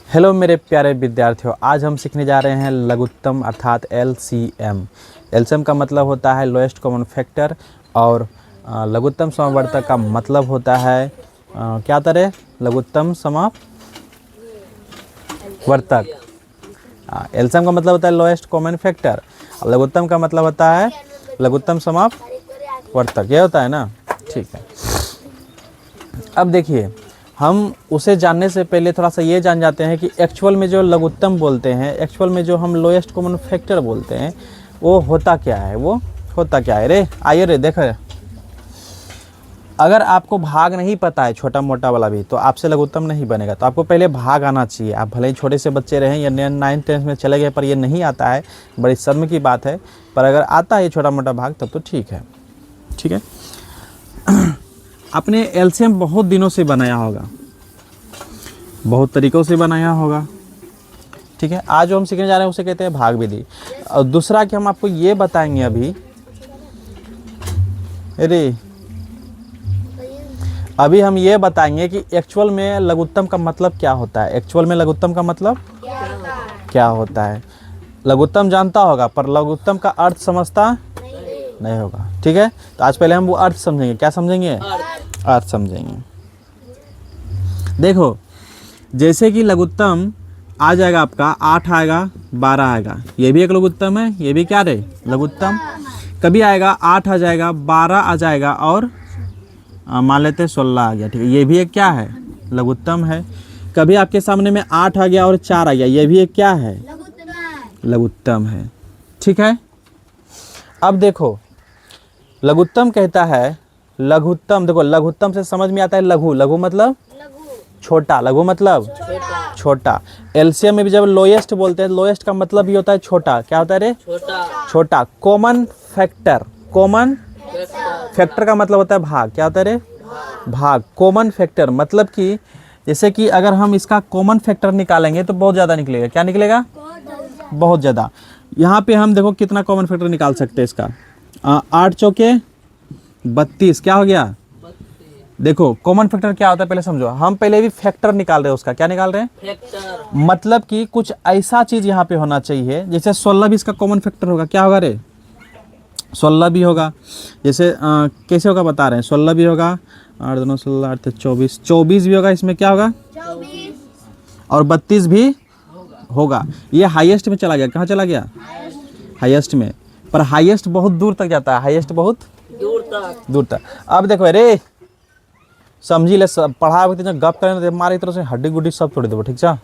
Hello मेरे प्यारे विद्यार्थियों, आज हम सीखने जा रहे हैं लघुत्तम अर्थात एलसीएम। एलसीएम का मतलब होता है लोएस्ट कॉमन फैक्टर और लघुत्तम समवर्तक का मतलब होता है क्या तरह लघुत्तम समवर्तक। एलसीएम का मतलब होता है लोएस्ट कॉमन फैक्टर और लघुत्तम का मतलब होता है लघुत्तम समवर्तक। ये होता है ना, ठीक है। अब देखिए, हम उसे जानने से पहले थोड़ा सा ये जान जाते हैं कि एक्चुअल में जो लघुत्तम बोलते हैं, एक्चुअल में जो हम लोएस्ट कॉमन फैक्टर बोलते हैं, वो होता क्या है। वो होता क्या है रे, आइए रे देखो। अगर आपको भाग नहीं पता है छोटा मोटा वाला भी, तो आपसे लघुत्तम नहीं बनेगा। तो आपको पहले भाग आना चाहिए। आप भले ही छोटे से बच्चे रहें या 9th 10th में चले गए पर ये नहीं आता है, बड़ी शर्म की बात है। पर अगर आता है छोटा मोटा भाग तब तो ठीक है, ठीक है। आपने एलसीएम बहुत दिनों से बनाया होगा, बहुत तरीक़ों से बनाया होगा, ठीक है। आज जो हम सीखने जा रहे हैं उसे कहते हैं भाग विधि। और दूसरा कि हम आपको ये बताएंगे अभी हम ये बताएंगे कि एक्चुअल में लघुत्तम का मतलब क्या होता है। एक्चुअल में लघुत्तम का मतलब क्या होता है। लघुत्तम जानता होगा पर लघुत्तम का अर्थ समझता नहीं होगा, ठीक है। तो आज पहले हम वो अर्थ समझेंगे। क्या समझेंगे? अर्थ समझेंगे। देखो, जैसे कि लघुत्तम आ जाएगा आपका 8 आएगा, 12 आएगा, ये भी एक लघुत्तम है। ये भी क्या रे, लघुत्तम। कभी आएगा 8 आ जाएगा, 12 आ जाएगा और मान लेते हैं 16 आ गया, ठीक है। ये भी एक क्या है, लघुत्तम है। कभी आपके सामने में 8 आ गया और 4 आ गया, ये भी एक क्या है, लघुत्तम है, ठीक है। अब देखो, लघुत्तम कहता है, लघुत्तम देखो, लघुत्तम से समझ में आता है लघु। लघु मतलब छोटा, लघु मतलब छोटा। एलसीएम में भी जब लोएस्ट बोलते हैं, लोएस्ट का मतलब भी होता है छोटा। क्या होता है रे, छोटा। कॉमन फैक्टर, कॉमन फैक्टर का मतलब होता है भाग। क्या होता है रे, भाग। कॉमन फैक्टर मतलब कि जैसे कि अगर हम इसका कॉमन फैक्टर निकालेंगे तो बहुत ज़्यादा निकलेगा। क्या निकलेगा, बहुत ज़्यादा। यहाँ पे हम देखो कितना कॉमन फैक्टर निकाल सकते हैं इसका। 8 चौके 32, क्या हो गया। देखो कॉमन फैक्टर क्या होता है पहले समझो। हम पहले भी फैक्टर निकाल रहे हैं, उसका क्या निकाल रहे हैं, फैक्टर। मतलब कि कुछ ऐसा चीज यहाँ पे होना चाहिए, जैसे 16 भी इसका कॉमन फैक्टर होगा। क्या होगा रे, 16 भी होगा। जैसे कैसे होगा बता रहे हैं, 16 भी होगा, 8 2 16 8 24, 24 भी होगा। इसमें क्या होगा, 24। और 32 भी होगा। ये हाईएस्ट में चला गया। कहाँ चला गया, हाईएस्ट में। पर हाईएस्ट बहुत दूर तक जाता है, हाईएस्ट बहुत दूर तक। अब देखो अरे समझी ले, पढ़ा गप करें मारे तरह से हड्डी गुड्डी सब तोड़ देवो, ठीक है।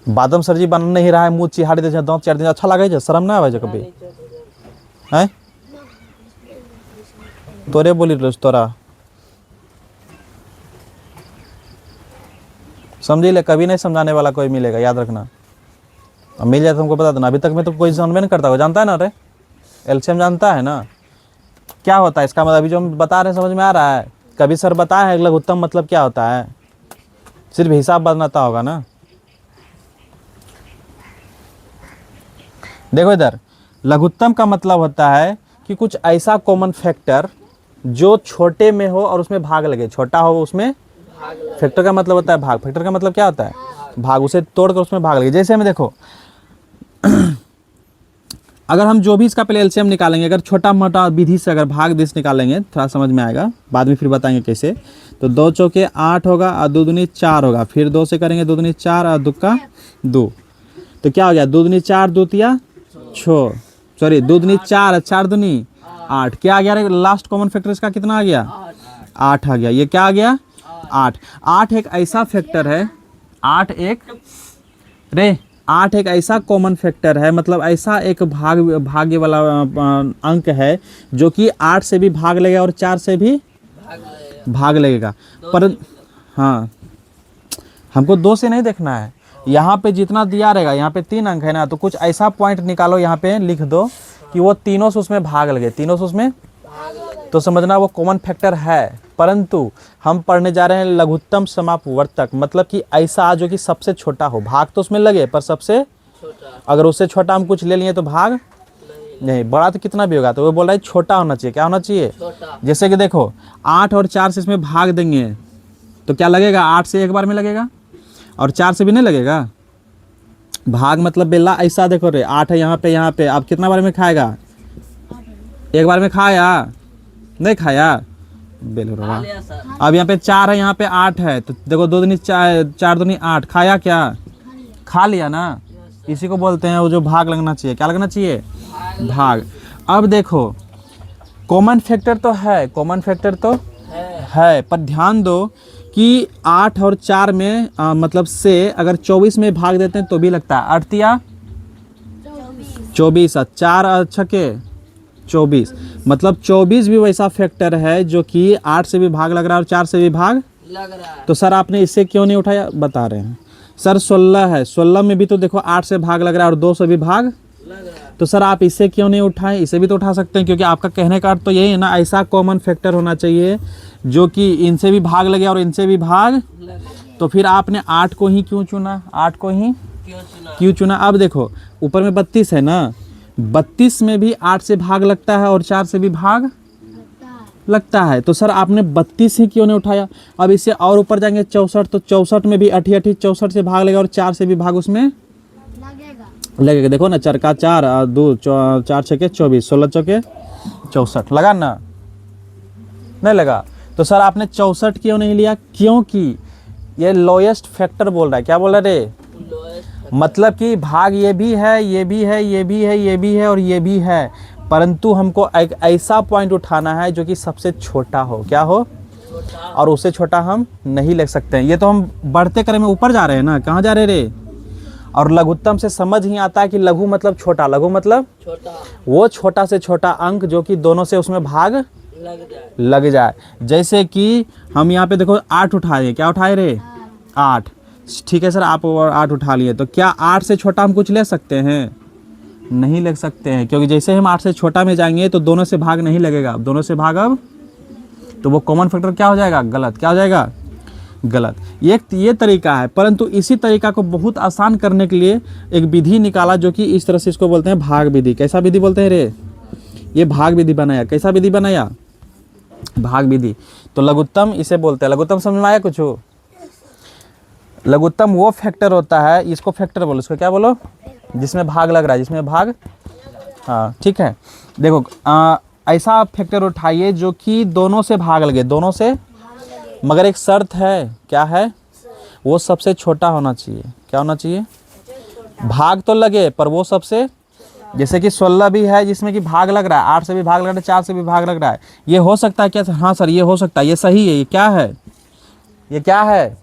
बादम सरजी बन नहीं रहा है, मुँह चिहाड़ी दे, दाँत चार दिन अच्छा लगे, शर्म ना आवे कभी है। तोरे बोली तोरा समझी ले, कभी नहीं समझाने वाला कोई मिलेगा, याद रखना। अब मिल जाए तो हमको बता देना। अभी तक में तो कोई समझ में नहीं करता हो, जानता है ना रे, एलसीएम जानता है ना क्या होता है इसका मतलब। अभी जो हम बता रहे हैं समझ में आ रहा है। कभी सर बताया है लघुत्तम मतलब क्या होता है, सिर्फ हिसाब बनाता होगा ना। देखो इधर, लघुत्तम का मतलब होता है कि कुछ ऐसा कॉमन फैक्टर जो छोटे में हो और उसमें भाग लगे, छोटा हो उसमें फैक्टर का मतलब होता है भाग। फैक्टर का मतलब क्या होता है, भाग। उसे तोड़कर उसमें भाग लगे। जैसे हमें देखो अगर हम जो भी इसका पहले एलसीएम निकालेंगे, अगर छोटा मोटा विधि से अगर भाग दिस निकालेंगे, थोड़ा समझ में आएगा, बाद में फिर बताएंगे कैसे। तो 2 चौके 8 होगा और 2 दूनी 4 होगा। फिर 2 से करेंगे, 2 दूनी 4 और 2 का 2, तो क्या हो गया, 2 दूनी 4 2 तिया 6, सॉरी 2 दूनी 4 4 दूनी 8। क्या आ गया, लास्ट कॉमन फैक्टर इसका कितना आ गया, 8 आ गया। ये क्या आ गया, 8। 8 एक ऐसा फैक्टर है, 8 एक ऐसा कॉमन फैक्टर है, मतलब ऐसा एक भाग्य वाला अंक है जो कि 8 से भी भाग लगेगा और 4 से भी भाग लगेगा। पर हाँ, हमको 2 से नहीं देखना है। यहाँ पे जितना दिया रहेगा, यहाँ पे 3 अंक है ना, तो कुछ ऐसा पॉइंट निकालो, यहाँ पे लिख दो कि वो तीनों से उसमें भाग लगे, तीनों से उसमें, तो समझना वो कॉमन फैक्टर है। परंतु हम पढ़ने जा रहे हैं लघुत्तम समापवर्तक, मतलब कि ऐसा जो कि सबसे छोटा हो। भाग तो उसमें लगे पर सबसे छोटा। अगर उससे छोटा हम कुछ ले लिए तो भाग नहीं। बड़ा तो कितना भी होगा, तो वो बोल रहा है छोटा होना चाहिए। क्या होना चाहिए, छोटा। जैसे कि देखो 8 और 4 से इसमें भाग देंगे तो क्या लगेगा, 8 से एक बार में लगेगा और 4 से भी नहीं लगेगा। भाग मतलब बेला ऐसा देखो रे, 8 है यहाँ पे, अब कितना बार में खाएगा, एक बार में खाया नहीं खाया बेलो रवा। अब यहाँ पे 4 है, यहाँ पे 8 है, तो देखो 2 दूनी 4 दूनी 8, खाया क्या, खा लिया ना। इसी को बोलते हैं वो जो भाग लगना चाहिए, क्या लगना चाहिए, भाग। अब देखो कॉमन फैक्टर तो है, कॉमन फैक्टर तो है, पर ध्यान दो कि 8 और 4 में मतलब से अगर 24 में भाग देते हैं तो भी लगता है। 8 या 24, 4 छके 24, मतलब 24 भी वैसा फैक्टर है जो कि 8 से भी भाग लग रहा है और 4 से भी भाग लग रहा है। तो सर आपने इससे क्यों नहीं उठाया, बता रहे हैं सर 16 है, 16 में भी तो देखो 8 से भाग लग रहा है और 2 से भी भाग लग रहा है। तो सर आप इससे क्यों नहीं उठाएं, इसे भी तो उठा सकते हैं, क्योंकि आपका कहने का अर्थ तो यही है ना, ऐसा कॉमन फैक्टर होना चाहिए जो कि इनसे भी भाग लगे और इनसे भी भाग। तो फिर आपने 8 को ही क्यों चुना, 8 को ही क्यों चुना। अब देखो ऊपर में 32 है ना, 32 में भी 8 से भाग लगता है और 4 से भी भाग लगता है। तो सर आपने 32 ही क्यों नहीं उठाया। अब इससे और ऊपर जाएंगे 64, तो 64 में भी 8 64 से भाग लगेगा और 4 से भी भाग उसमें लगेगा। देखो ना, 4 का 4 और 2 4 छके 24, 16 चौके 64, लगा ना, नहीं लगा। तो सर आपने 64 क्यों नहीं लिया, क्योंकि ये लोएस्ट फैक्टर बोल रहा है। क्या बोल रहा है रे, मतलब कि भाग ये भी है, ये भी है, ये भी है, ये भी है और ये भी है, परंतु हमको एक ऐसा पॉइंट उठाना है जो कि सबसे छोटा हो। क्या हो, और उससे छोटा हम नहीं ले सकते हैं। ये तो हम बढ़ते क्रम में ऊपर जा रहे हैं ना, कहाँ जा रहे रे। और लघुत्तम से समझ ही आता है कि लघु मतलब छोटा, लघु मतलब छोटा, वो छोटा से छोटा अंक जो कि दोनों से उसमें भाग लग जाए। जैसे कि हम यहाँ पे देखो 8 उठाए, क्या उठाए रे, 8, ठीक है सर आप 8 उठा लिए, तो क्या 8 से छोटा हम कुछ ले सकते हैं, नहीं ले सकते हैं, क्योंकि जैसे हम 8 से छोटा में जाएंगे तो दोनों से भाग नहीं लगेगा, दोनों से भाग अब तो वो कॉमन फैक्टर क्या हो जाएगा, गलत। क्या हो जाएगा, गलत। ये तरीका है, परंतु इसी तरीका को बहुत आसान करने के लिए एक विधि निकाला जो कि इस तरह से, इसको बोलते हैं भाग विधि। कैसा विधि बोलते हैं रे, ये भाग विधि बनाया। कैसा विधि बनाया, भाग विधि। तो लघुत्तम इसे बोलते हैं। लघुत्तम समझ में आया कुछ हो, लघुत्तम वो फैक्टर होता है, इसको फैक्टर बोलो, इसको क्या बोलो, जिसमें भाग लग रहा है, जिसमें भाग, हाँ ठीक है। देखो ऐसा फैक्टर उठाइए जो कि दोनों से भाग लगे, दोनों से, मगर एक शर्त है, क्या है, वो सबसे छोटा होना चाहिए। क्या होना चाहिए, भाग तो लगे पर वो सबसे, जैसे कि 16 भी है जिसमें कि भाग लग रहा है, 8 से भी भाग लग रहा है, 4 से भी भाग लग रहा है, ये हो सकता है क्या, हाँ सर ये हो सकता है, ये सही है, ये क्या है, ये क्या है,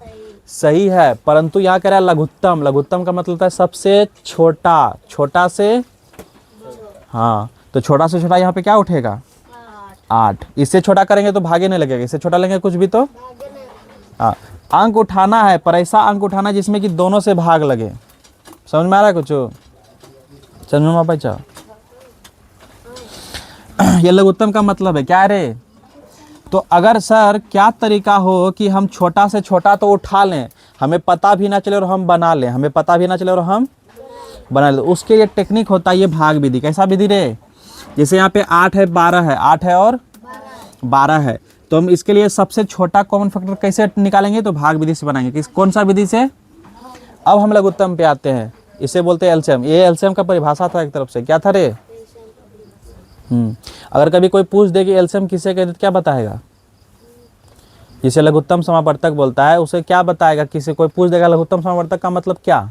सही है। परंतु यहाँ कह रहा है लघुत्तम, लघुत्तम का मतलब है सबसे छोटा, छोटा से, हाँ तो छोटा से छोटा यहाँ पे क्या उठेगा, 8। इससे छोटा करेंगे तो भागे नहीं लगेगा, इससे छोटा लेंगे कुछ भी तो, हाँ अंक उठाना है, पर ऐसा अंक उठाना जिसमें कि दोनों से भाग लगे। समझ में आ रहा है कुछ, समझ में आ पाए। ये लघुत्तम का मतलब है क्या रे। तो अगर सर क्या तरीका हो कि हम छोटा से छोटा तो उठा लें, हमें पता भी ना चले और हम बना लें, हमें पता भी ना चले और हम बना लें, उसके ये टेक्निक होता है, ये भाग विधि। कैसा विधि रे, जैसे यहाँ पे 8 है 12 है, 8 है और 12 है, तो हम इसके लिए सबसे छोटा कॉमन फैक्टर कैसे निकालेंगे, तो भाग विधि से बनाएंगे। कौन सा विधि से। अब हम लघुत्तम पे आते हैं, इसे बोलते हैं एलसीएम। ये एलसीएम का परिभाषा था एक तरफ से, क्या था रे। अगर कभी कोई पूछ दे कि एलसीएम किसे कहते, क्या बताएगा, जिसे लघुत्तम समावर्तक बोलता है उसे क्या बताएगा, किसी कोई पूछ देगा लघुत्तम समावर्तक का मतलब क्या,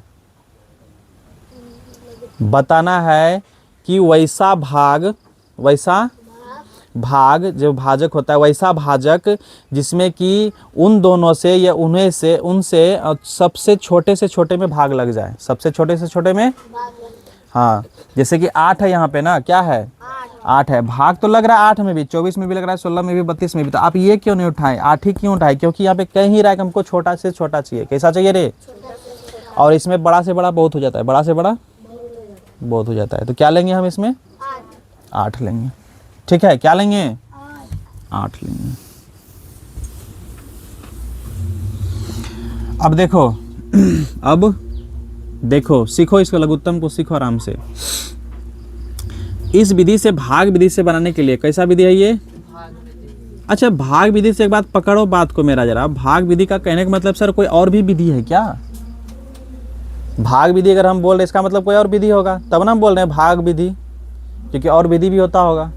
बताना है कि वैसा भाग जो भाजक होता है, वैसा भाजक जिसमें कि उन दोनों से या उन्हें से, उनसे सबसे छोटे से छोटे में भाग लग जाए, सबसे छोटे से छोटे में, हाँ जैसे कि 8 है यहाँ पे ना, क्या है 8 है, भाग तो लग रहा है 8 में भी, 24 में भी लग रहा है, 16 में भी, 32 में भी, तो आप ये क्यों नहीं उठाएं, 8 ही क्यों उठाए, क्योंकि यहाँ पे कह ही रहा है कि हमको छोटा से छोटा चाहिए। कैसा चाहिए रे, और इसमें बड़ा से बड़ा बहुत हो जाता है, बड़ा से बड़ा बहुत हो जाता है, तो क्या लेंगे हम इसमें, 8 लेंगे, ठीक है, क्या लेंगे, 8 लेंगे। अब देखो सीखो इसको, लघुत्तम को सीखो आराम से। इस विधि से भाग विधि से बनाने के लिए कैसा विधि है ये, अच्छा, भाग विधि से एक बात पकड़ो बात को मेरा जरा। भाग विधि का कहने का मतलब सर कोई और भी विधि है क्या? भाग विधि अगर हम बोल रहे इसका मतलब कोई और विधि होगा, तब ना हम बोल रहे हैं भाग विधि, क्योंकि और विधि भी होता होगा।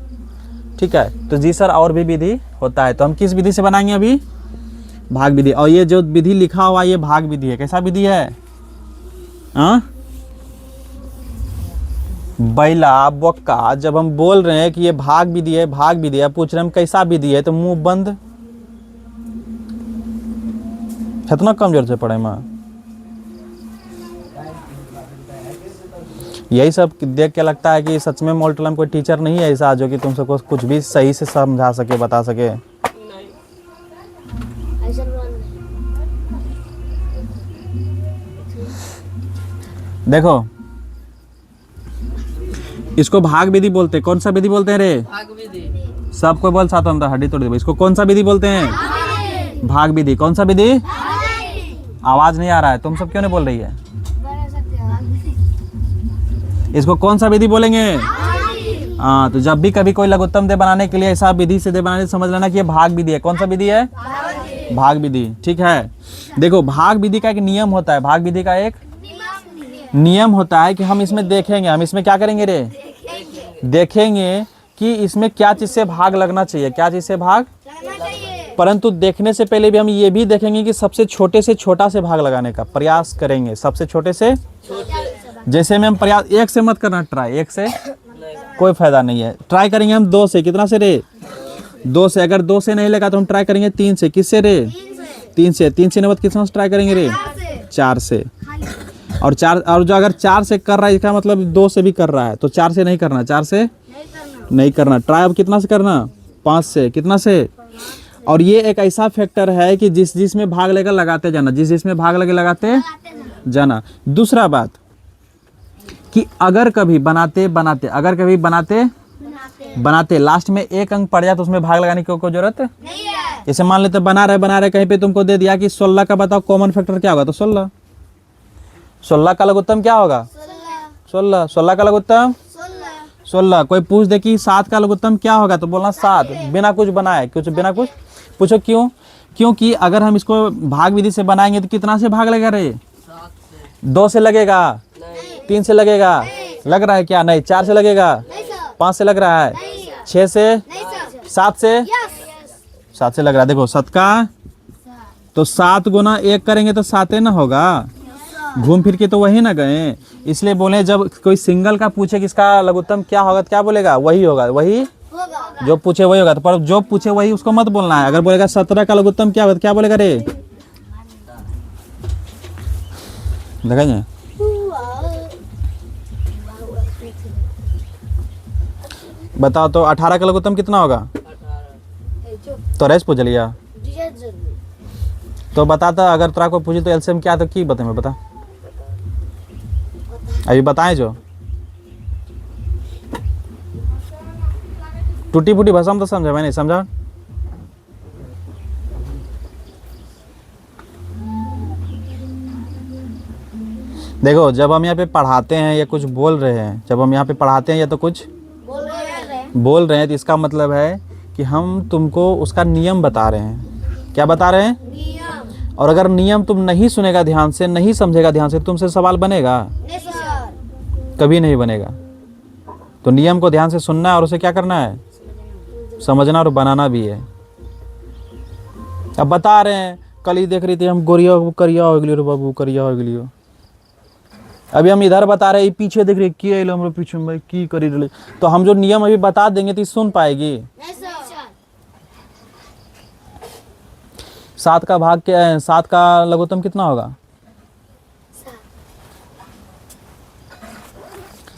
ठीक है, तो जी सर और भी विधि होता है। तो हम किस विधि से बनाएंगे अभी? भाग विधि। और ये जो विधि लिखा हुआ ये भाग विधि है। कैसा विधि है? हाँ, बैला बोक्का, जब हम बोल रहे हैं कि ये भाग विधि है, भाग विधि है, पूछ रहे हम कैसा विधि है, तो मुंह बंद। कितना कमजोर से पढ़े माँ। यही सब देख के लगता है कि सच में मोल्टलम कोई टीचर नहीं है ऐसा जो कि तुम सबको कुछ भी सही से समझा सके, बता सके। देखो, इसको भाग विधि बोलते हैं। कौन सा विधि बोलते हैं रे? भाग विधि। सबको बोल साथ अंदर हड्डी तोड़ दे। इसको कौन सा विधि बोलते हैं? भाग विधि। कौन सा विधि? आवाज नहीं आ रहा है, तुम सब क्यों नहीं बोल रही है? इसको कौन सा विधि बोलेंगे? हाँ, तो जब भी कभी कोई लघुत्तम दे बनाने के लिए ऐसा विधि से दे बनाने से समझ लेना कि ये भाग विधि है। कौन सा विधि है? भाग विधि। ठीक है, देखो भाग विधि का एक नियम होता है। भाग विधि का एक नियम होता है कि हम इसमें देखेंगे, हम इसमें क्या करेंगे रे? देखेंगे कि इसमें क्या चीज से भाग लगना चाहिए, क्या चीज से भाग। परंतु देखने से पहले भी हम ये भी देखेंगे कि सबसे छोटे से छोटा से भाग लगाने का प्रयास करेंगे। सबसे छोटे से, जैसे में हम प्रयास, एक से मत करना ट्राई, एक से कोई फायदा नहीं है। ट्राई करेंगे हम 2 से। कितना से रे? 2 से। अगर 2 से नहीं लगा तो हम ट्राई करेंगे 3 से। किससे रे? 3 से। 3 से नहीं बत कितना से ट्राई करेंगे रे? 4 से। और 4, और जो अगर 4 से कर रहा है इसका मतलब 2 से भी कर रहा है, तो 4 से नहीं करना, 4 से नहीं करना। ट्राई अब कितना से करना? 5 से। कितना से? और ये एक ऐसा फैक्टर है कि जिस जिसमें भाग लेकर लगाते जाना, जिस जिसमें भाग लगे लगाते जाना। दूसरा बात कि अगर कभी बनाते बनाते लास्ट में एक अंक पड़ जाए तो उसमें भाग लगाने की कोई जरूरत नहीं है। जैसे मान लेते बना रहे कहीं पे तुमको दे दिया कि 16 का बताओ कॉमन फैक्टर क्या होगा, तो 16 का लघुत्तम क्या होगा? 16 का लघुत्तम 16। कोई पूछ दे कि 7 का लघुत्तम क्या होगा, तो बोलना 7, बिना कुछ बनाए। कुछ बिना कुछ पूछो क्यों? क्योंकि अगर हम इसको भाग विधि से बनाएंगे तो कितना से भाग लगेगा रे? 2 से लगेगा? 3 से लगेगा? लग रहा है क्या? नहीं। 4 से लगेगा? 5 से लग रहा है? 6 से? 7 से? 7 से लग रहा है। देखो 7 का, तो 7 गुना 1 करेंगे तो 7 ना होगा, घूम फिर के तो वही ना गए। इसलिए बोले जब कोई सिंगल का पूछे कि इसका लघुत्तम क्या होगा तो क्या बोलेगा? वही होगा, वही जो पूछे वही होगा। तो पर जो पूछे वही उसको मत बोलना है। अगर बोलेगा 17 का लघुत्तम क्या होगा तो क्या बोलेगा रे? देखेंगे। बताओ तो 18 का लघुत्तम कितना होगा? तो रेस पूछ लिया तो बताता। अगर तेरा को पूछे तो एलसीएम क्या, तो की बताए? बता, अभी बताएं। जो टूटी फूटी भाषा में तो समझा, मैं नहीं समझा। देखो जब हम यहाँ पे पढ़ाते हैं या कुछ बोल रहे हैं, जब हम यहाँ पे पढ़ाते हैं या तो कुछ बोल रहे हैं, तो इसका मतलब है कि हम तुमको उसका नियम बता रहे हैं। क्या बता रहे हैं? नियम। और अगर नियम तुम नहीं सुनेगा ध्यान से, नहीं समझेगा ध्यान से, तुमसे सवाल बनेगा? कभी नहीं बनेगा। तो नियम को ध्यान से सुनना है और उसे क्या करना है? समझना और बनाना भी है। अब बता रहे हैं, कल ही देख रही थी हम, गोरिया करिया हो गई बाबू, करिया हो गई। अभी हम इधर बता रहे, पीछे देख रहे कि हम पीछे भाई की करी रहे। तो हम जो नियम अभी बता देंगे तो सुन पाएगी? 7 का भाग के 7 का लघुत्तम कितना होगा?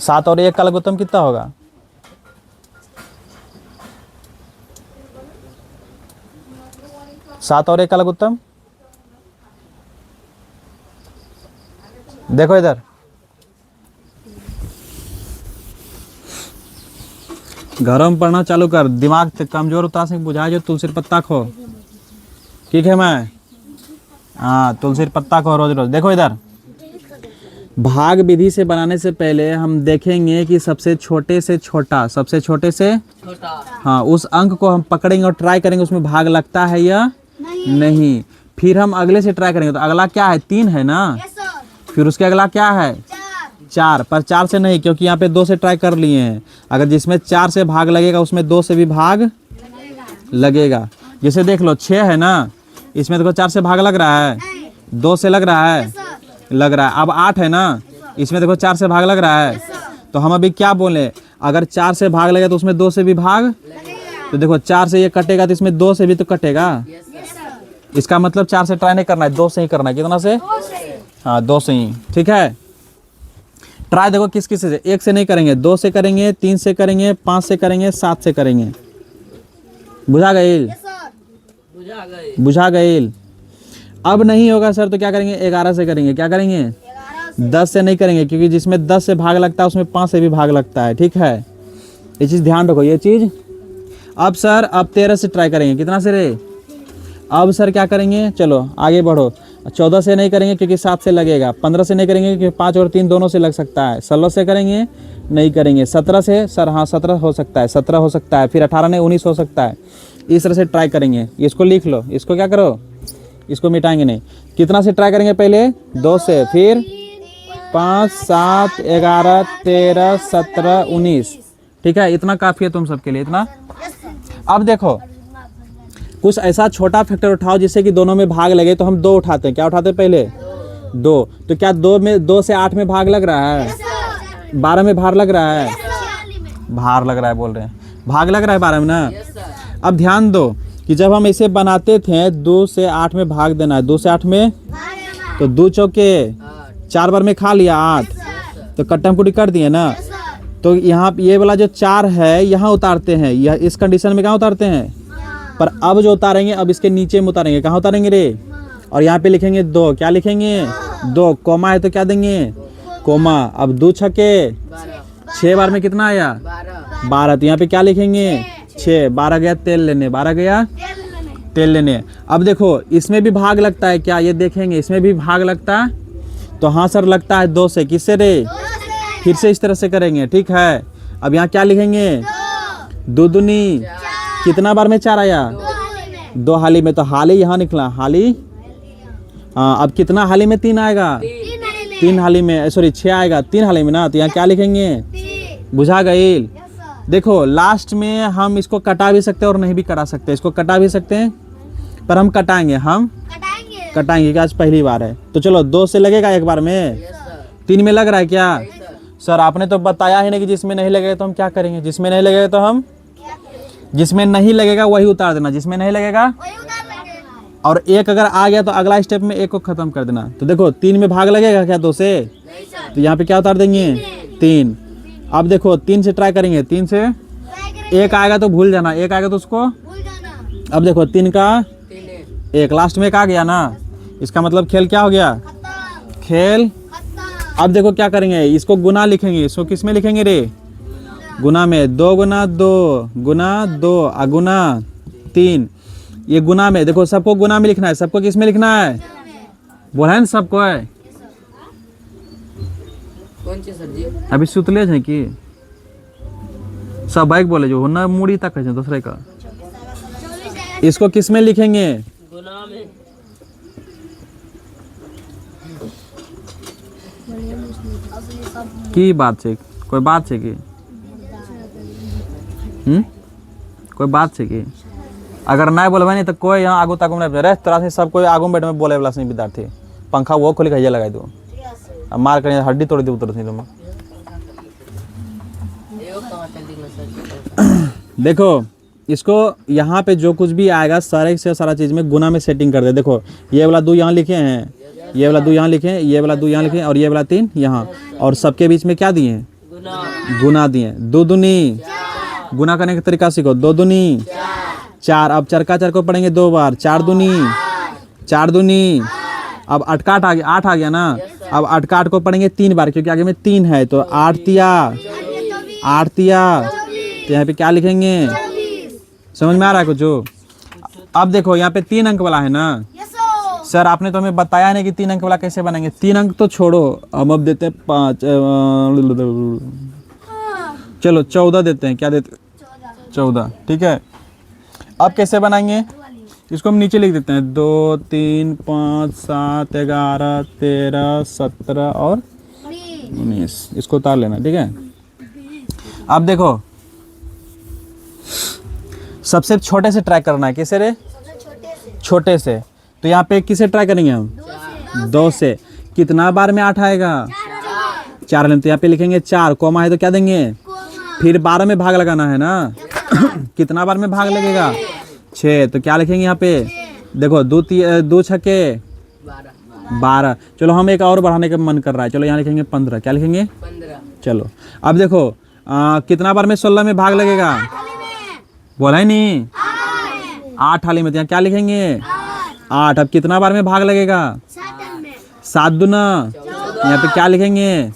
7 और 1 का लघुत्तम कितना होगा? 7 और 1 का लघुत्तम देखो इधर। घरों में पढ़ना चालू कर, दिमाग कमजोर उतार से बुझाए। जो तुलसी पत्ता खो, ठीक है मैं? हाँ, तुलसी पत्ता खो रोज रोज। देखो इधर, भाग विधि से बनाने से पहले हम देखेंगे कि सबसे छोटे से छोटा हाँ, उस अंक को हम पकड़ेंगे और ट्राई करेंगे उसमें भाग लगता है या नहीं। फिर हम अगले से ट्राई करेंगे, तो अगला क्या है 3 है ना, फिर उसके अगला क्या है 4, पर 4 से नहीं, क्योंकि यहाँ पे 2 से ट्राई कर लिए हैं। अगर जिसमें 4 से भाग लगेगा उसमें 2 से भी भाग लगेगा। जैसे देख लो 6 है ना, इसमें देखो 4 से भाग लग रहा है, 2 से लग रहा है, लग रहा है। अब 8 है ना, इसमें देखो 4 से भाग लग रहा है, तो हम अभी क्या बोले, अगर 4 से भाग लगे तो उसमें 2 से भी भाग, तो देखो 4 से ये कटेगा तो इसमें 2 से भी तो कटेगा। इसका मतलब 4 से ट्राई नहीं करना है, 2 से ही करना है। कितना से? हाँ 2 से ही, ठीक है। ट्राई देखो किस किस से, 1 से नहीं करेंगे, 2 से करेंगे, 3 से करेंगे, 5 से करेंगे, 7 से करेंगे। बुझा गई? बुझा गई। अब नहीं होगा सर तो क्या करेंगे, 11 से करेंगे। क्या करेंगे? 10 से नहीं करेंगे, क्योंकि जिसमें 10 से भाग लगता है उसमें 5 से भी भाग लगता है, ठीक है। ये चीज़ ध्यान रखो, ये चीज़। अब सर अब 13 से ट्राई करेंगे। कितना से रे? अब सर क्या करेंगे, चलो आगे बढ़ो। 14 से नहीं करेंगे क्योंकि 7 से लगेगा। 15 से नहीं करेंगे क्योंकि 5 और 3 दोनों से लग सकता है। 16 से करेंगे, नहीं करेंगे। 17 से सर, हाँ 17 हो सकता है, 17 हो सकता है, फिर 18 नहीं 19 हो सकता है। इस तरह से ट्राई करेंगे। इसको लिख लो, इसको क्या करो, इसको मिटाएंगे नहीं। कितना से ट्राई करेंगे, पहले 2 से, फिर 5, 7, 11, 13, 17, 19, ठीक है। इतना काफ़ी है तुम सबके लिए, इतना। अब देखो कुछ ऐसा छोटा फैक्टर उठाओ जिससे कि दोनों में भाग लगे, तो हम 2 उठाते हैं। क्या उठाते हैं पहले? 2। तो क्या 2 से 8 में भाग लग रहा है? 12 में भाग लग रहा है? भार लग रहा है बोल रहे हैं, भाग लग रहा है 12 में ना। अब ध्यान दो कि जब हम इसे बनाते थे 2 से 8 में भाग देना है। 2 से 8 में, तो 2 चौके 4 बार में खा लिया 8, तो कट्टम कुटी कर दिए ना। तो यहाँ ये वाला जो 4 है यहाँ उतारते हैं, यह इस कंडीशन में कहाँ उतारते हैं, पर अब जो उतारेंगे अब इसके नीचे में उतारेंगे। कहाँ उतारेंगे रे? और यहाँ पे लिखेंगे 2। क्या लिखेंगे? 2। कोमा है तो क्या देंगे? कोमा। अब 2 छक्के 6 बार में कितना आया? 12। तो यहाँ पे क्या लिखेंगे? 6। 12 गया तेल लेने, 12 गया तेल लेने। अब देखो इसमें भी भाग लगता है क्या, ये देखेंगे। इसमें भी भाग लगता है, तो हाँ सर लगता है 2 से। किससे रे? फिर से इस तरह से करेंगे, ठीक है। अब यहाँ क्या लिखेंगे? 2 दूनी, कितना बार में 4 आया? 2 हाली में, तो हाली यहाँ निकला, हाली। हाँ, अब कितना हाली में 3 आएगा? 3 हाली में, सॉरी 6 आएगा 3 हाली में ना। तो यहाँ क्या लिखेंगे? बुझा गई? देखो लास्ट में हम इसको कटा भी सकते हैं और नहीं भी कटा सकते। इसको कटा भी सकते हैं, पर हम कटाएंगे, हम कटाएंगे क्या, आज पहली बार है। तो चलो 2 से लगेगा एक बार में, 3 में लग रहा है क्या? सर आपने तो बताया ही नहीं कि जिसमें नहीं लगेगा तो हम क्या करेंगे। जिसमें नहीं लगेगा तो हम, जिसमें नहीं लगेगा वही उतार देना, जिसमें नहीं लगेगा। और एक अगर आ गया तो अगला स्टेप में एक को खत्म कर देना। तो देखो 3 में भाग लगेगा क्या 2 से, तो यहाँ पे क्या उतार देंगे? 3। अब देखो 3 से ट्राई करेंगे। 3 से 1 आएगा तो भूल जाना, 1 आएगा तो उसको। अब देखो 3 का 1, लास्ट में 1 आ गया ना, इसका मतलब खेल क्या हो गया? खेल। अब देखो क्या करेंगे, इसको गुना लिखेंगे। इसको किस में लिखेंगे रे? गुना में। 2 गुना 2 गुना 2 अगुना 3। ये गुना में, देखो सबको गुना में लिखना है। सबको किस में लिखना है? बोला है ना सबको है। कौन सी सब्जी? अभी सुतले है कि सब बाइक बोले जो ना मूड़ी तक है दूसरे का। इसको किस में लिखेंगे? गुना में। की बात है, कोई बात है कि कोई बात है कि अगर नहीं बोलबे नहीं तो कोई यहाँ आगू तागू नहीं रहे तरह से सब कोई आगू बैठ में बोले वाला विद्यार्थी। पंखा वो खोली कहिए लगाई दो, अब मार कर हड्डी तोड़ दी उतर तुम। देखो इसको यहाँ पे जो कुछ भी आएगा सारे से सारा चीज़ में गुना में सेटिंग कर दे। देखो ये वाला 2 यहाँ लिखे हैं, ये वाला 2 यहाँ लिखे हैं, ये वाला 2 यहाँ लिखे हैं, और ये वाला 3 यहाँ, और सबके बीच में क्या दिए हैं? गुना दिए। 2 दूनी, गुना करने का तरीका सीखो। 2 दूनी 4। अब चरका चर को पढ़ेंगे 2 बार। 4 दूनी 4 दूनी। अब अटकाट आ गया, 8 आ गया ना। अब अटकाट को पढ़ेंगे 3 बार, क्योंकि आगे में 3 है। तो 8 तिया 8 तिया, तो यहाँ पे क्या लिखेंगे? समझ में आ रहा है कुछ? अब देखो यहाँ पे 3 अंक वाला है ना। सर आपने तो हमें बताया नहीं कि 3 अंक वाला कैसे बनाएंगे। 3 अंक तो छोड़ो, हम अब देते हैं 5, चलो 14 देते हैं। क्या देते? 14, ठीक है। अब कैसे बनाएंगे, इसको हम नीचे लिख देते हैं 2 3 5 7 11 13 17 और 19, इसको उतार लेना, ठीक है। अब देखो सबसे छोटे से ट्राई करना है, कैसे रे, छोटे से। तो यहाँ पे किसे ट्राई करेंगे हम, 2 से। कितना बार में 8 आएगा, 4 लेते, यहाँ पे लिखेंगे 4, कोमा है तो क्या देंगे, फिर 12 में भाग लगाना है ना। कितना बार में भाग लगेगा, 6, तो क्या लिखेंगे यहाँ पे, देखो 2 छक्के 12। चलो हम एक और बढ़ाने का मन कर रहा है, चलो यहाँ लिखेंगे 15, क्या लिखेंगे 15। चलो अब देखो कितना बार में 16 में भाग लगेगा, बोला ही नहीं, 8 थाली में, तो यहाँ क्या लिखेंगे 8। अब कितना बार में भाग लगेगा, 7 दूना, यहाँ पे क्या लिखेंगे,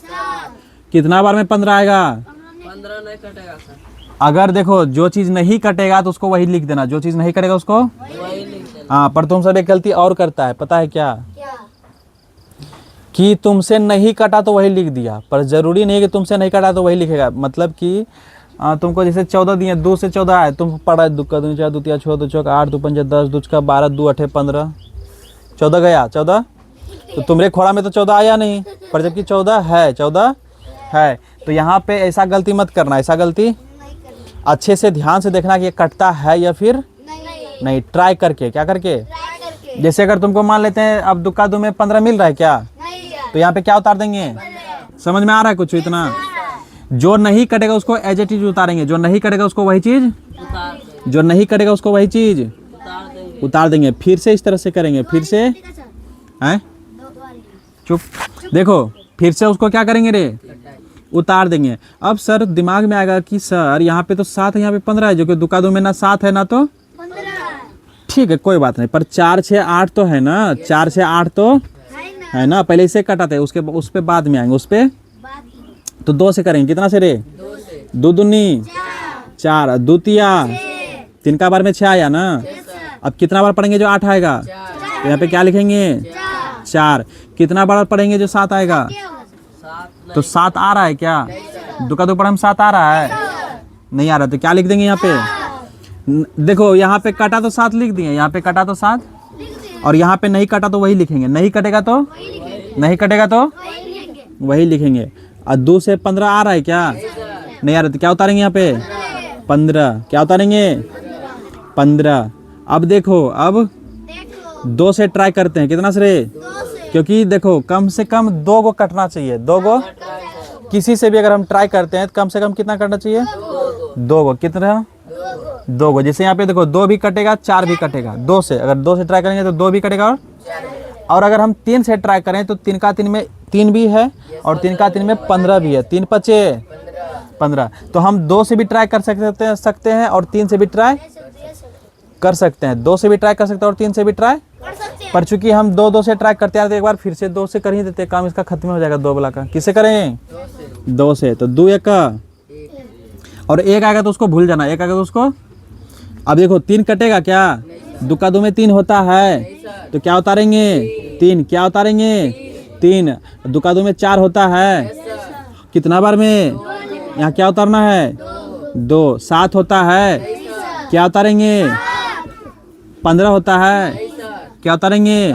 कितना बार में 15 आएगा, 15 नहीं कटेगा सर, अगर देखो जो चीज नहीं कटेगा तो उसको वही लिख देना, जो चीज नहीं कटेगा उसको, वही लिख देना। हाँ। पर तुम सब एक गलती और करता है, पता है क्या, कि तुमसे नहीं कटा तो वही लिख दिया, पर जरूरी नहीं है कि तुमसे नहीं कटा तो वही लिखेगा। मतलब कि तुमको जैसे 14 दिए, 2 से 14 आए, तुम पढ़ा 2 का 2 4 2 3 6 2 चौक 8 2 5 10 2 का 12 2 8 15, 14 गया 14। तो तुम्हारे खोड़ा में तो 14 आया नहीं, पर जबकि 14 है। तो यहाँ पे ऐसा गलती मत करना, ऐसा गलती अच्छे से ध्यान से देखना कि ये कटता है या फिर नहीं, ट्राई करके, क्या करके। जैसे अगर तुमको मान लेते हैं अब दुक्का दो में 15 मिल रहा है क्या, तो यहाँ पे क्या उतार देंगे, समझ में आ रहा है कुछ इतना। जो नहीं कटेगा उसको एज इट इज उतारेंगे, जो नहीं कटेगा उसको वही चीज, जो नहीं कटेगा उसको वही चीज उतार देंगे। फिर से इस तरह से करेंगे, फिर से हैं, चुप, देखो फिर से उसको क्या करेंगे रे, उतार देंगे। अब सर दिमाग में आएगा कि सर यहाँ पे तो 7 है, यहाँ पे 15 है, जो कि दुक्का दो में ना 7 है ना तो, ठीक है कोई बात नहीं, पर 4 6 8 तो है ना, 4 6 8 तो है ना। पहले इसे कटाते हैं, उसके उस पे बाद में आएंगे, उस पे तो 2 से करेंगे, कितना से रे, 2 दूनी 4, 2 तिया 3 का बार में 6 आया ना। अब कितना बार पढ़ेंगे जो 8 आएगा, तो यहाँ पे क्या लिखेंगे 4। कितना बार पढ़ेंगे जो 7 आएगा, तो 7 आ रहा है क्या, दुका दो पढ़ हम 7 आ रहा है, नहीं आ रहा तो क्या लिख देंगे यहाँ पे। देखो यहाँ पे कटा तो 7 लिख दिए, यहाँ पे कटा तो 7, और यहाँ पे नहीं कटा तो वही लिखेंगे, नहीं कटेगा तो नहीं कटेगा तो वही लिखेंगे। और 2 से 15 आ रहा है क्या, नहीं आ रहा तो क्या उतारेंगे यहाँ पे 15, क्या उतारेंगे 15। अब देखो अब 2 से ट्राई करते हैं, कितना से, क्योंकि देखो कम से कम 2 को कटना चाहिए, 2 को किसी से भी अगर हम ट्राई करते हैं तो कम से कम कितना कटना चाहिए, 2 को, कितना 2 को। जैसे यहाँ पे देखो 2 भी कटेगा 4 भी कटेगा, 2 से अगर 2 से ट्राई करेंगे तो 2 भी कटेगा, और अगर हम 3 से ट्राई करें तो 3 का 3 में 3 भी है और 3 का 3 में 15 भी है, 3 पचे 15। तो हम 2 से भी ट्राई कर सकते हैं और 3 से भी ट्राई कर सकते हैं, 2 से भी ट्राई कर सकते हैं और 3 से भी ट्राई, पर चूंकि हम 2 से ट्राई करते हैं तो एक बार फिर से 2 से कर ही देते हैं, काम इसका खत्म हो जाएगा 2 वाला का। किससे करें, 2 से, तो 2 1 का, और 1 आएगा तो उसको भूल जाना, 1 आएगा तो उसको। अब देखो 3 कटेगा क्या, दुक्का दो में 3 होता है, तो क्या उतारेंगे 3, क्या उतारेंगे 3। दुक्का दो में 4 होता है, कितना बार में, यहाँ क्या उतारना है 2। 7 होता है, क्या उतारेंगे 15 होता है, क्या उतारेंगे,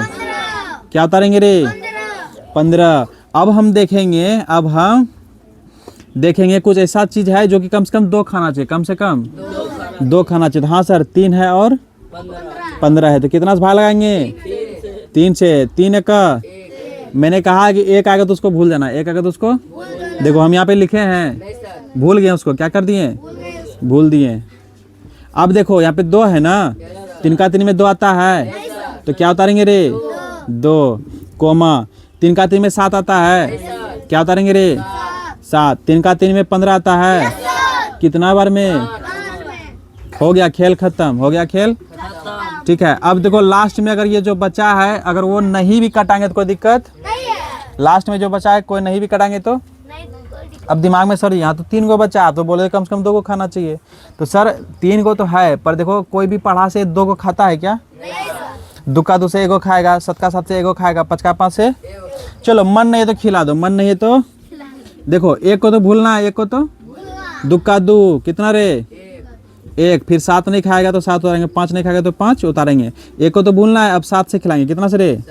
क्या उतारेंगे रे 15। अब हम देखेंगे कुछ ऐसा चीज है जो कि कम से कम 2 खाना चाहिए, कम से कम 2 खाना चाहिए। हाँ सर 3 है और 15 है, तो कितना से भाग लगाएंगे 3 से, 3 का, मैंने कहा कि 1 आएगा तो उसको भूल जाना, 1 आएगा तो उसको, देखो हम यहाँ पे लिखे हैं, भूल गए उसको, क्या कर दिए, भूल दिए। अब देखो यहाँ पे 2 है ना, 3 का 3 में 2 आता है, तो क्या उतारेंगे रे 2, कोमा 3 का 3 में 7 आता है, क्या उतारेंगे रे 7। 3 का 3 में 15 आता है, कितना बार में, हो गया खेल खत्म, हो गया खेल, ठीक है। अब देखो लास्ट में अगर ये जो बचा है अगर वो नहीं भी कटाएंगे तो कोई दिक्कत, लास्ट में जो बचा है कोई नहीं भी कटाएंगे तो, अब दिमाग में सर यहाँ तो 3 को बचा, तो बोले कम से कम 2 को खाना चाहिए, तो सर 3 को तो है, पर देखो कोई भी पढ़ा से 2 को खाता है क्या, दुक्का 2 से 1 को खाएगा, 7 का 7 से 1 को खाएगा, 5 का 5 से, चलो मन नहीं है तो खिला दो, मन नहीं है तो देखो 1 को तो भूलना है, 1 को तो दुक्का 2 कितना रे 1, फिर 7 नहीं खाएगा तो 7 उतारेंगे, 5 नहीं खाएगा तो 5 उतारेंगे। एक को तो भूलना है, अब 7 से खिलाएंगे। कितना से रे?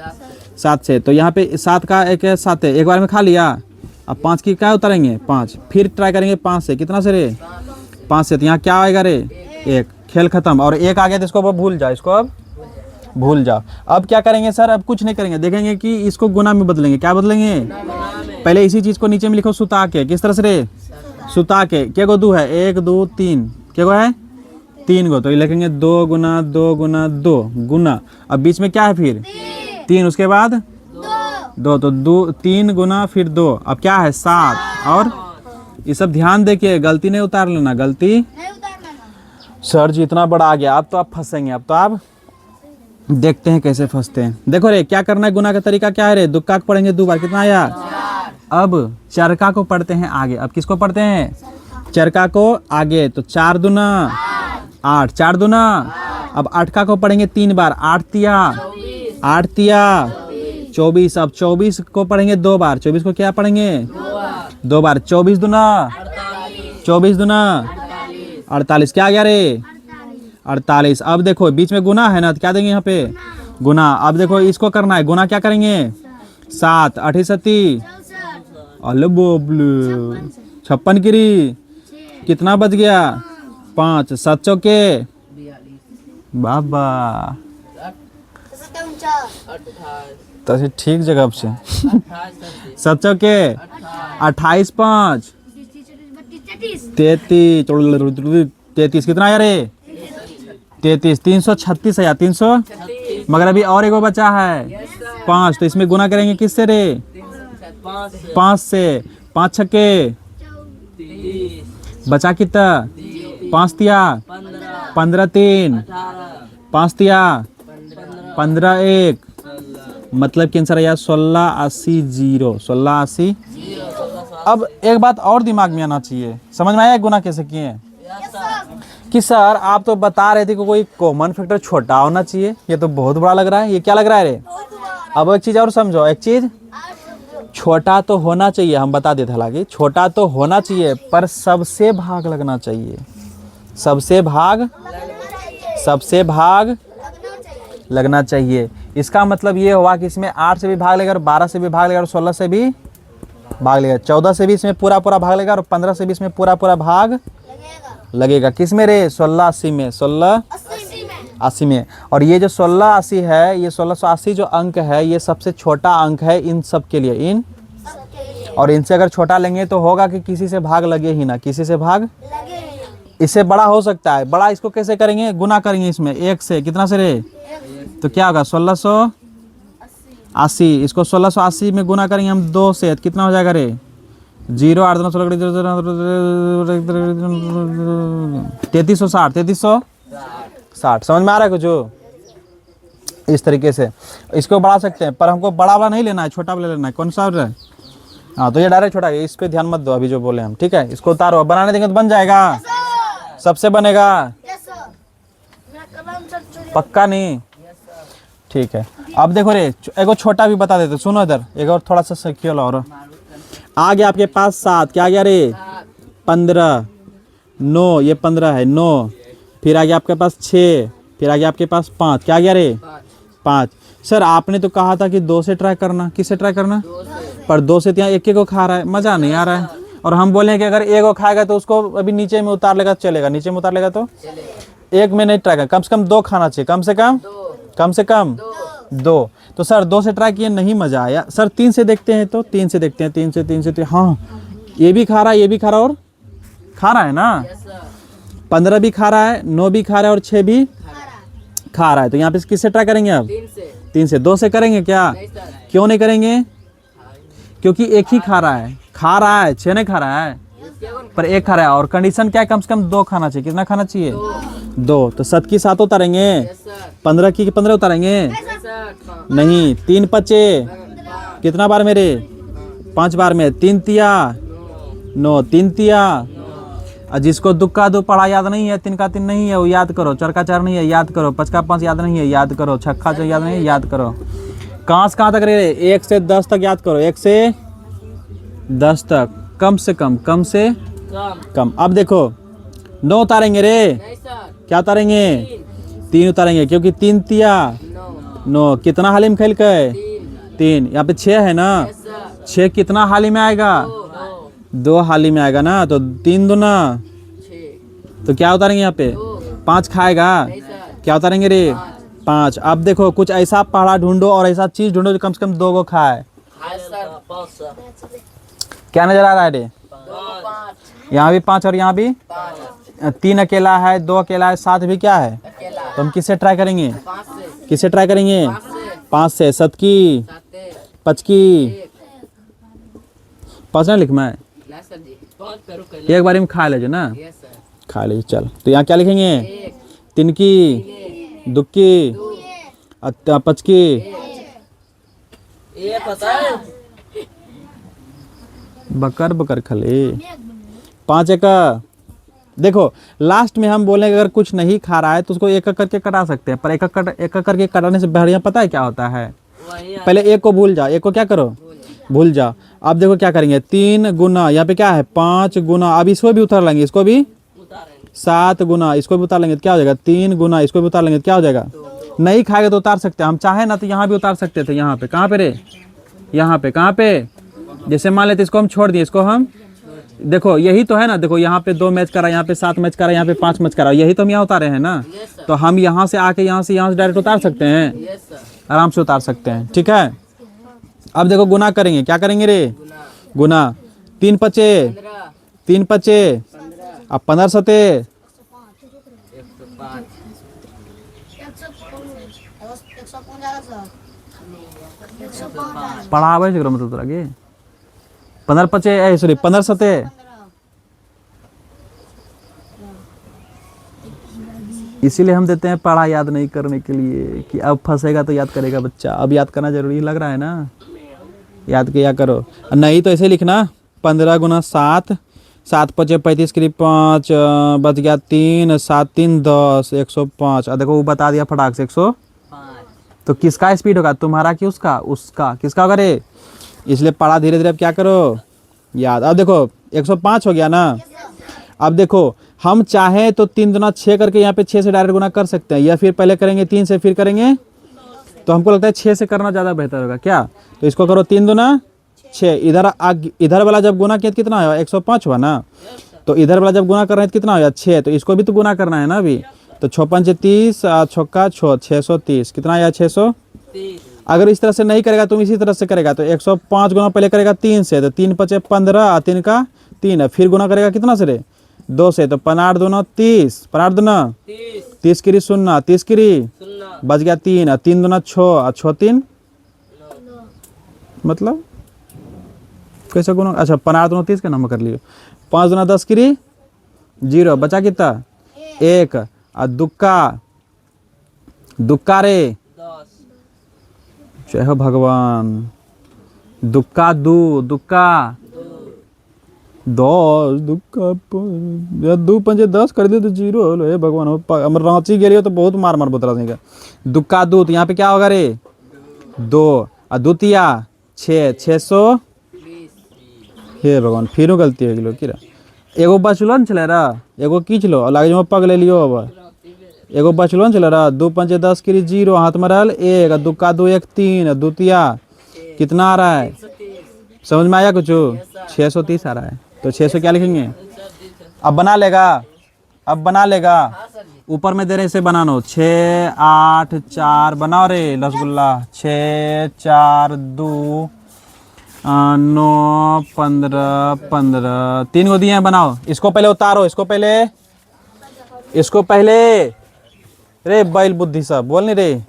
7 से। तो यहाँ पे 7 का एक 7 है, एक बार में खा लिया। अब 5 की क्या उतारेंगे? 5। फिर ट्राई करेंगे 5 से। कितना से रे? 5 से। तो यहाँ क्या आएगा रे? 1। खेल खत्म। और 1 आ गया तो इसको अब भूल जाओ, इसको अब भूल जाओ। अब क्या करेंगे सर? अब कुछ नहीं करेंगे, देखेंगे कि इसको गुना में बदलेंगे। क्या बदलेंगे? पहले इसी चीज़ को नीचे में लिखो सुता के। किस तरह से रे? सुता के। क्या गो 2 है? 1 2 3। क्या गो है? 3 गो। तो ये लिखेंगे 2 गुना 2 गुना 2 गुना। अब बीच में क्या है फिर? 3। उसके बाद 2। तो 3 गुना फिर 2। अब क्या है? 7। और ये सब ध्यान देखिए, गलती नहीं उतार लेना, गलती। सर जी इतना बड़ा आ गया, अब तो आप फंसेंगे। अब तो आप देखते हैं कैसे फंसते हैं। देखो रे, क्या करना है? गुना का तरीका क्या है रे? दुक्का को पढ़ेंगे 2 बार। कितना आया? अब चरका को पढ़ते हैं आगे। अब किसको पढ़ते हैं? चरका को आगे। तो 4 दूना 8, 4 दूना। अब 8 का को पढ़ेंगे 3 बार। 8 तिया 24। अब 24 को पढ़ेंगे 2 बार। 24 को क्या पढ़ेंगे? 2 बार। 24 दूना 48। क्या आ गया रे? 48। अब देखो बीच में गुना है ना, तो क्या देंगे यहाँ पे? गुना। अब देखो इसको करना है गुना। क्या करेंगे? 7 8 7। अले बोबलू 56 गिरी। कितना बच गया? 5 7 चौके बाबा। तो ठीक जगह से 7 चौके 28 5 33। कितना आया रे? 33। 336 आया। 300। मगर अभी और एक बचा है 5। तो इसमें गुना करेंगे किससे रे? 5 से। 5 छक्के बचा कितना? 5 तिया 15 3। 5 तिया 15 1। मतलब कि आंसर आया 1680 0। 1680। अब एक बात और दिमाग में आना चाहिए, समझ में आया गुना कैसे किए? कि सर आप तो बता रहे थे कि कोई कॉमन फैक्टर छोटा होना चाहिए। ये तो बहुत बड़ा लग रहा है। ये क्या लग रहा है रे? अब एक चीज़ और समझो, एक चीज़ छोटा तो होना चाहिए, हम बता देते। हालांकि छोटा तो होना चाहिए, पर सबसे भाग लगना चाहिए। सबसे भाग लगना चाहिए। इसका मतलब ये हुआ कि इसमें 8 से भी भाग लेगा, और 12 से भी भाग लेगा, और 16 से भी भाग लेगा, 14 से भी इसमें पूरा भाग लेगा, और 15 से भी इसमें पूरा भाग लगेगा। किस में रे? 1680 में। 1680 में। और ये जो 1680 है, ये 1680 जो अंक है, ये सबसे छोटा अंक है इन सब के लिए। और इनसे अगर छोटा लेंगे तो होगा कि किसी से भाग लगे ही ना, किसी से भाग। इससे बड़ा हो सकता है। बड़ा इसको कैसे करेंगे? गुना करेंगे इसमें 1 से। कितना से रे? तो क्या होगा? 1680। इसको 1680 में गुना करेंगे हम 2 से। कितना हो जाएगा रे? 0 8 9 16 3360। 3360। समझ में आ रहा है कुछ? इस तरीके से इसको बढ़ा सकते हैं, पर हमको बड़ा वाला नहीं लेना है, छोटा वाला लेना है। कौन सा है? हाँ, तो ये डायरेक्ट छोटा है, इस पे ध्यान मत दो अभी जो बोले हम। ठीक है, इसको उतारो, बनाने देंगे तो बन जाएगा। सबसे बनेगा पक्का? नहीं। ठीक है, अब देखो रे, एक छोटा भी बता देते। सुनो इधर, एक और थोड़ा सा सीखिए। और आ गया आपके पास 7। क्या आ गया रे? 15 9। ये 15 है 9। फिर आ गया आपके पास 6। फिर आ गया आपके पास 5। क्या आ गया रे? 5। सर आपने तो कहा था कि 2 से ट्राई करना। किससे ट्राई करना? पर 2 से यहाँ 1 को खा रहा है, मज़ा नहीं आ रहा है। और हम बोले कि अगर 1 को खाएगा तो उसको अभी नीचे में उतार लेगा, चलेगा। नीचे में उतार लेगा तो 1 में नहीं ट्राई कर, कम से कम 2 खाना चाहिए। कम से कम 2। तो सर 2 से ट्राई किए, नहीं मज़ा आया। सर 3 से देखते हैं। तो 3 से देखते हैं। 3 से हाँ, ये भी खा रहा है, ये भी खा रहा है, और खा रहा है ना। 15 भी खा रहा है, 9 भी खा रहा है, और 6 भी खा रहा है। तो यहाँ पे किससे ट्राई करेंगे? अब 3 से। 2 से करेंगे क्या? क्यों नहीं करेंगे? क्योंकि 1 ही खा रहा है। 6 नहीं खा रहा है, पर 1 खा रहा है। और कंडीशन क्या है? कम से कम 2 खाना चाहिए। कितना खाना चाहिए? 2। तो 7 की 7 उतारेंगे, 15 की 15 उतारेंगे। नहीं, 3 पचे कितना बार मेरे? 5 बार में। 3 तिया 9। 3 तिया। और जिसको दुक्का 2 पढ़ा याद नहीं है, 3 का 3 नहीं है, वो याद करो। 4 का 4 नहीं है, याद करो। 5 का 5 याद नहीं है, याद करो। 6 का 6 याद नहीं है, याद करो। कहाँ से कहाँ तक रे? 1 से 10 तक याद करो। 1 से 10 तक, कम से कम। अब देखो 9 उतारेंगे रे, नहीं सर, क्या उतारेंगे? 3, 3 उतारेंगे क्योंकि 3 तिया 9, 9। कितना हाली में खेल के? 3, 3। यहाँ पे 6 है ना, यस सर, 6 कितना हाली में आएगा? 2, 2 हाली में आएगा ना, तो 3 दूना 6, तो क्या उतारेंगे यहाँ पे? 2, 5 खाएगा, नहीं सर, क्या उतारेंगे रे? 5। अब देखो कुछ ऐसा पहाड़ा ढूंढो और ऐसा चीज ढूंढो जो कम से कम 2 को खाए। हाँ सर, 5 सर, क्या नजर आ रहा है रे? 2, 5, यहाँ भी 5 और यहाँ भी 5, 3 अकेला है, 2 अकेला है, 7 भी क्या है? अकेला, तो हम किससे ट्राई करेंगे? 5 से, किससे ट्राई करेंगे? 5 से, 5 से। 7 की, 7, 5 की, 1, 5 ना लिख मैं ना सर जी, 5 करो कल, एक बारी में खा ले जो ना, यस सर, खा ले चल। तो यहाँ क्या लिखेंगे? 1, 3 की, 3, 2 की, 2, 5 की, ये पता है, बकर बकर खले 5 एक। देखो लास्ट में हम बोलेंगे अगर कुछ नहीं खा रहा है तो उसको एक एक करके कटा सकते हैं, पर एक एक करके कटाने से बढ़िया पता है क्या होता है? वही पहले एक को भूल जाओ, एक को क्या करो? भूल जाओ। अब देखो क्या करेंगे, 3 गुना, यहाँ पे क्या है? 5 गुना, अब इसको भी उतार लेंगे, इसको भी उतारेंगे, 7 गुना, इसको भी उतार लेंगे तो क्या हो जाएगा? 3 गुना, इसको भी उतार लेंगे तो क्या हो जाएगा? नहीं खाएगा तो उतार सकते हैं, हम चाहे ना तो यहाँ भी उतार सकते थे। यहाँ पे कहाँ पे रे? यहाँ पे कहाँ पे? जैसे मान लेते इसको हम छोड़ दिए, इसको हम देखो यही तो है ना, देखो यहाँ पे 2 मैच करा, यहाँ पे 7 मैच करा, यहाँ पे 5 मैच करा, यही तो हम यहाँ उतारे हैं ना। यस सर, तो हम यहाँ से आके यहाँ से डायरेक्ट उतार सकते हैं, यस सर, आराम से उतार सकते हैं। ठीक है, अब देखो गुना करेंगे, क्या करेंगे रे? गुना, गुना। 3 पचे, 15, 3 पचे, 15, अब 15 सते, 105, पढ़ा आवे छै मतलब तोरा के 15 पचे, सॉरी 15 सते, इसीलिए हम देते हैं पढ़ा याद नहीं करने के लिए कि अब फंसेगा तो याद करेगा बच्चा। अब याद करना जरूरी लग रहा है ना, याद किया करो। नहीं तो ऐसे लिखना 15 गुना 7, 7 पचे 35 करीब 5, बच गया 3, 7 3 10, 105। देखो वो बता दिया फटाक से 100। 5, तो किसका स्पीड होगा, तुम्हारा कि उसका? उसका। किसका होगा रे? इसलिए पढ़ा धीरे धीरे अब क्या करो, याद। अब देखो 105 हो गया ना। अब देखो हम चाहे तो 3 दुना 6 करके यहाँ पे 6 से डायरेक्ट गुना कर सकते हैं, या फिर पहले करेंगे 3 से फिर करेंगे, तो हमको लगता है 6 से करना ज़्यादा बेहतर होगा क्या? तो इसको करो 3 दुना 6, इधर वाला जब गुना किया तो कितना हुआ? 105 हुआ ना। तो इधर वाला जब गुना कर रहे हैं तो कितना हुआ? 6। तो इसको भी तो गुना करना है ना अभी। तो 6 पंचे 30, 6 630, कितना आया? 630। अगर इस तरह से नहीं करेगा तुम इसी तरह से करेगा तो 105 गुना पहले करेगा 3 से, तो 3 पचे 15, 3 का 3 है, फिर गुना करेगा कितना से रे? 2 से, तो 15 दूना 30, 15 दूना 30 की 0, 30 की 0, बच गया 3, 3 दूना 6, 6 3 मतलब कैसे गुना? अच्छा 15 दूना 30 का नाम कर लियो। 5 दूना 10 की 0, बचा कितना? 1, और दुक्का रे 10, जय हो भगवान। दुक्का 2, दुक्का 10, दुक्का 2 पंजे 10 कर दियो तो 0 होलो। हे भगवान, हम रांची गेलियो तो बहुत मार मार बोतरा सिंह। दुक्का 2, तो यहाँ पे क्या होगा रे? 2, और द्वितीया 6, 620। हे भगवान, फिर गलती हो गेलो किरा। एगो बचलो न छले रा, एगो की छलो लागे जो पग ले लियो। अब एगो बचलो न छले रा, 2 पंचे 10 की 0, हाथ में रहल 1, दुक्का 2 1 3, द्वितीया कितना आ रहा है? समझ में आया कुछ? 630 आ रहा है। तो 600 क्या लिखेंगे? अब बना लेगा, अब बना लेगा। ऊपर में दे रहे इसे बनानो 6 8 4 बनाओ रे रसगुल्ला। 6 4 2 9 15 15, 3 को दिए हैं, बनाओ। इसको पहले उतारो, इसको पहले रे बैल बुद्धि सब बोल नहीं रे।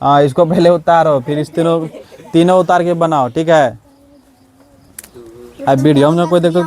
हाँ इसको पहले उतारो, फिर इस तीनों उतार के बनाओ। ठीक है, अब वीडियो में कोई देखो